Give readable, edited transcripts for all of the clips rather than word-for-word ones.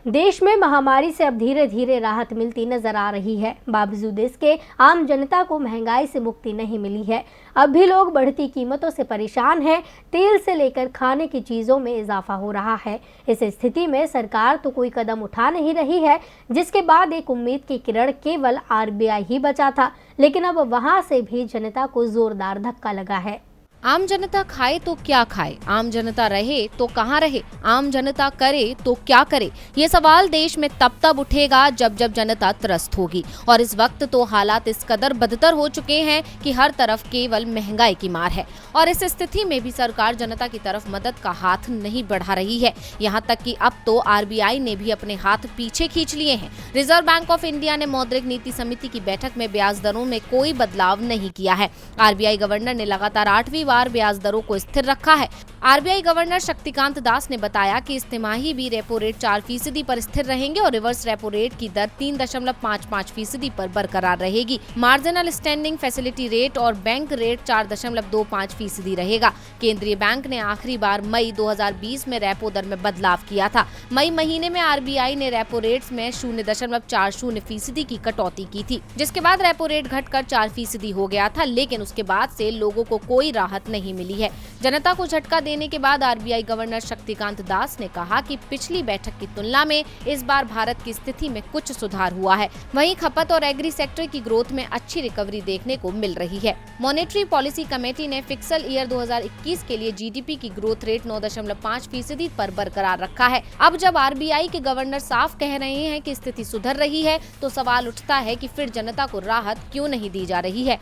देश में महामारी से अब धीरे धीरे राहत मिलती नजर आ रही है। बावजूद इसके आम जनता को महंगाई से मुक्ति नहीं मिली है। अब भी लोग बढ़ती कीमतों से परेशान हैं। तेल से लेकर खाने की चीजों में इजाफा हो रहा है। इस स्थिति में सरकार तो कोई कदम उठा नहीं रही है, जिसके बाद एक उम्मीद की किरण केवल आरबीआई ही बचा था, लेकिन अब वहां से भी जनता को जोरदार धक्का लगा है। आम जनता खाए तो क्या खाए, आम जनता रहे तो कहाँ रहे, आम जनता करे तो क्या करे, ये सवाल देश में तब उठेगा जब जनता त्रस्त होगी। और इस वक्त तो हालात इस कदर बदतर हो चुके हैं कि हर तरफ केवल महंगाई की मार है। और इस स्थिति में भी सरकार जनता की तरफ मदद का हाथ नहीं बढ़ा रही है। यहाँ तक कि अब तो आरबीआई ने भी अपने हाथ पीछे खींच लिए हैं। रिजर्व बैंक ऑफ इंडिया ने मौद्रिक नीति समिति की बैठक में ब्याज दरों में कोई बदलाव नहीं किया है। आरबीआई गवर्नर ने लगातार 8वीं बार ब्याज दरों को स्थिर रखा है। आरबीआई गवर्नर शक्तिकांत दास ने बताया कि इस तिमाही भी रेपो रेट 4% पर स्थिर रहेंगे और रिवर्स रेपो रेट की दर 3.55% पर बरकरार रहेगी। मार्जिनल स्टैंडिंग फैसिलिटी रेट और बैंक रेट 4.25% रहेगा। केंद्रीय बैंक ने आखिरी बार मई 2020 में रेपो दर में बदलाव किया था। मई महीने में आरबीआई ने रेपो रेट्स में 0.40% की कटौती की थी, जिसके बाद रेपो रेट घटकर 4% हो गया था। लेकिन उसके बाद से लोगों को कोई राहत नहीं मिली है। जनता को झटका देने के बाद आरबीआई गवर्नर शक्तिकांत दास ने कहा कि पिछली बैठक की तुलना में इस बार भारत की स्थिति में कुछ सुधार हुआ है। वहीं खपत और एग्री सेक्टर की ग्रोथ में अच्छी रिकवरी देखने को मिल रही है। मॉनेटरी पॉलिसी कमेटी ने फिस्कल ईयर 2021 के लिए जीडीपी की ग्रोथ रेट 9.5% पर बरकरार रखा है। अब जब आरबीआई के गवर्नर साफ कह रहे हैं कि स्थिति सुधर रही है, तो सवाल उठता है कि फिर जनता को राहत क्यों नहीं दी जा रही है।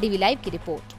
डीवी लाइव की रिपोर्ट।